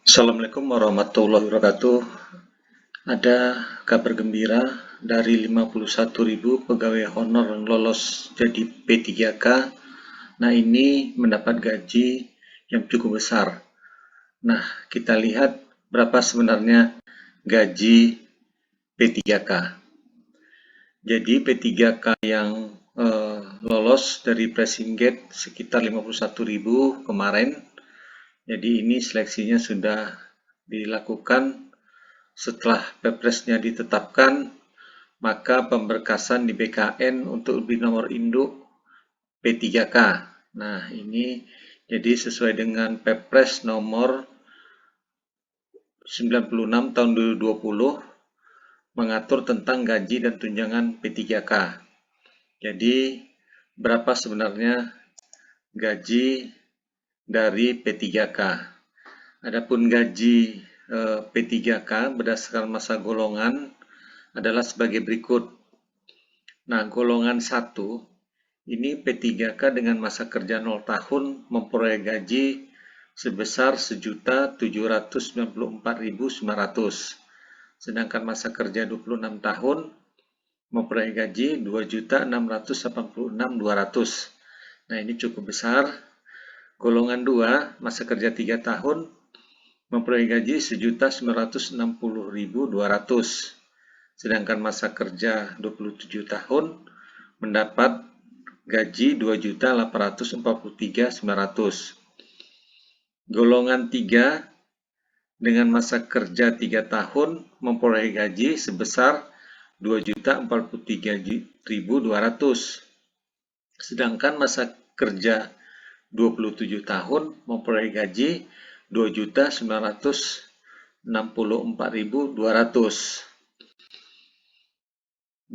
Assalamualaikum warahmatullahi wabarakatuh. Ada kabar gembira dari 51.000 pegawai honor yang lolos jadi P3K. Nah, ini mendapat gaji yang cukup besar. Nah, kita lihat berapa sebenarnya gaji P3K. Jadi P3K yang lolos dari Pressing Gate sekitar 51.000 kemarin. Jadi ini seleksinya sudah dilakukan. Setelah Pepresnya ditetapkan, maka pemberkasan di BKN untuk lebih nomor induk P3K. Nah, ini jadi sesuai dengan Pepres nomor 96 tahun 2020 mengatur tentang gaji dan tunjangan P3K. Jadi, berapa sebenarnya gaji dari P3K? Adapun gaji P3K berdasarkan masa golongan adalah sebagai berikut. Nah, golongan 1 ini P3K dengan masa kerja 0 tahun memperoleh gaji sebesar 1.794.900. Sedangkan masa kerja 26 tahun memperoleh gaji 2.686.200. Nah, ini cukup besar. Golongan 2 masa kerja 3 tahun memperoleh gaji 1.960.200. Sedangkan masa kerja 27 tahun mendapat gaji 2.843.900. Golongan 3 dengan masa kerja 3 tahun memperoleh gaji sebesar 2.043.200. Sedangkan masa kerja 27 tahun memperoleh gaji 2.964.200.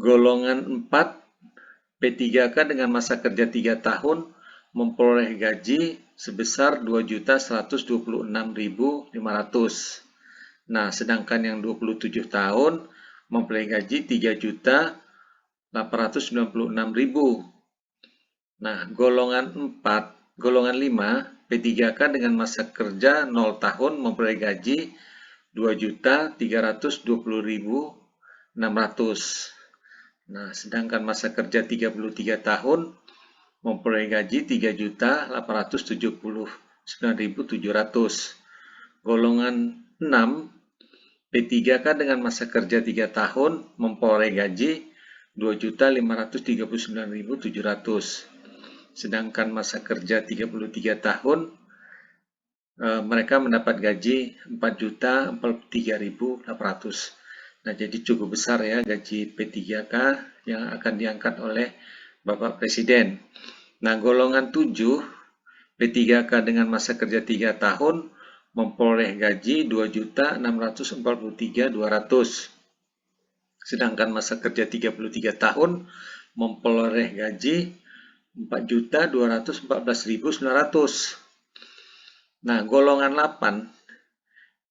Golongan 4 P3K dengan masa kerja 3 tahun memperoleh gaji sebesar 2.126.500. Nah, sedangkan yang 27 tahun memperoleh gaji 3.896.000. Nah, golongan 5 P3K dengan masa kerja 0 tahun memperoleh gaji 2.320.600. Nah, sedangkan masa kerja 33 tahun memperoleh gaji 3.879.700. Golongan 6 P3K dengan masa kerja 3 tahun memperoleh gaji 2.539.700. Sedangkan masa kerja 33 tahun mereka mendapat gaji 4.043.800. Nah, jadi cukup besar ya gaji P3K yang akan diangkat oleh Bapak Presiden. Nah, golongan 7 P3K dengan masa kerja 3 tahun memperoleh gaji 2.643.200. Sedangkan masa kerja 33 tahun memperoleh gaji 4.214.900. Nah, golongan 8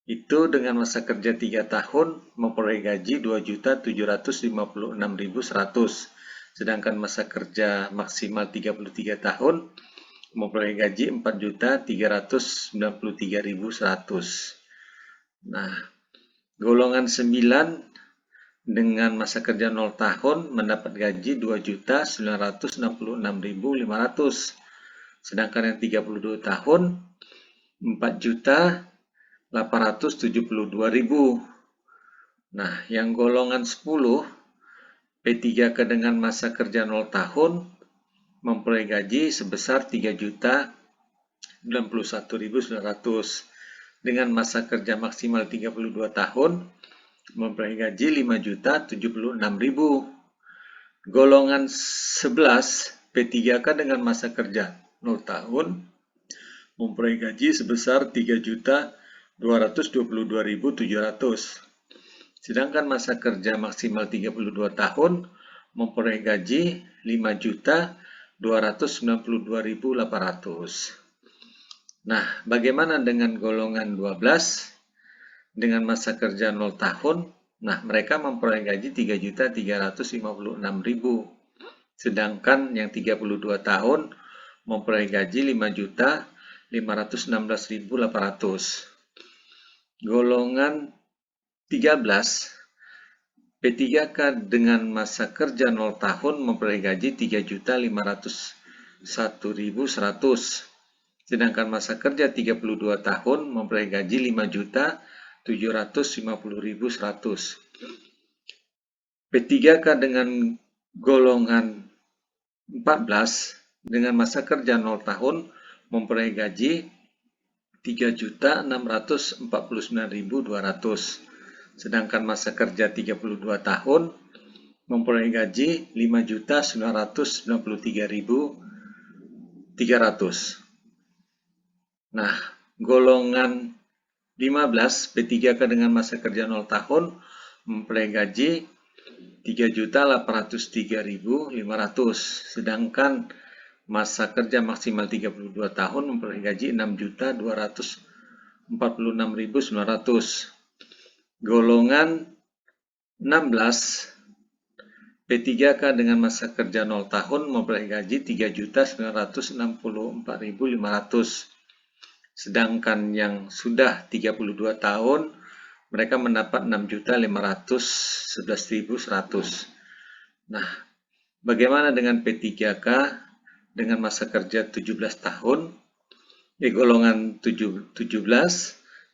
itu dengan masa kerja 3 tahun memperoleh gaji 2.756.100. Sedangkan masa kerja maksimal 33 tahun memperoleh gaji 4.393.100. Nah, golongan 9 dengan masa kerja 0 tahun mendapat gaji 2.966.500. Sedangkan yang 32 tahun 4.872.000. Nah, yang golongan 10 P3K dengan masa kerja 0 tahun memperoleh gaji sebesar 3.091.900. Dengan masa kerja maksimal 32 tahun memperoleh gaji 5.076.000. Golongan 11 P3K dengan masa kerja 0 tahun memperoleh gaji sebesar 3.222.700. Sedangkan masa kerja maksimal 32 tahun memperoleh gaji 5.292.800. Nah, bagaimana dengan golongan 12 dengan masa kerja 0 tahun? Nah, mereka memperoleh gaji 3.356.000. Sedangkan yang 32 tahun memperoleh gaji 5.516.800. golongan 13, P3K dengan masa kerja 0 tahun memperoleh gaji 3.501.100. Sedangkan masa kerja 32 tahun memperoleh gaji 5.750.100. P3K dengan golongan 14 dengan masa kerja 0 tahun memperoleh gaji 3.649.200. Sedangkan masa kerja 32 tahun memperoleh gaji 5.993.300. Nah, golongan 15 P3K dengan masa kerja 0 tahun memperoleh gaji 3.803.500. Sedangkan masa kerja maksimal 32 tahun memperoleh gaji 6.246.900. Golongan 16 P3K dengan masa kerja 0 tahun memperoleh gaji 3.964.500. Sedangkan yang sudah 32 tahun mereka mendapat 6.511.100. Nah, bagaimana dengan P3K dengan masa kerja 17 tahun? Golongan 17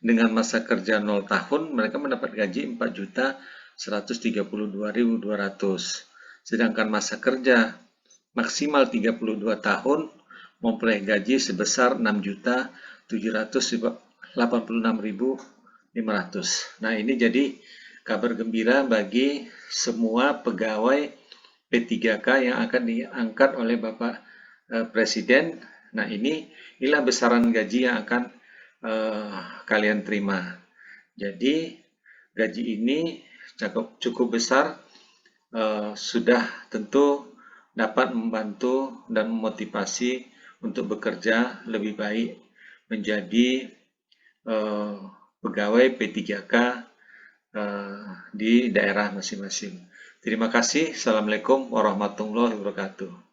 dengan masa kerja 0 tahun mereka mendapat gaji 4.132.200. Sedangkan masa kerja maksimal 32 tahun memperoleh gaji sebesar 6.786.500. Nah, ini jadi kabar gembira bagi semua pegawai P3K yang akan diangkat oleh Bapak Presiden. Nah, inilah besaran gaji yang akan kalian terima. Jadi, gaji ini cukup besar, sudah tentu dapat membantu dan memotivasi untuk bekerja lebih baik menjadi pegawai P3K di daerah masing-masing. Terima kasih. Assalamualaikum warahmatullahi wabarakatuh.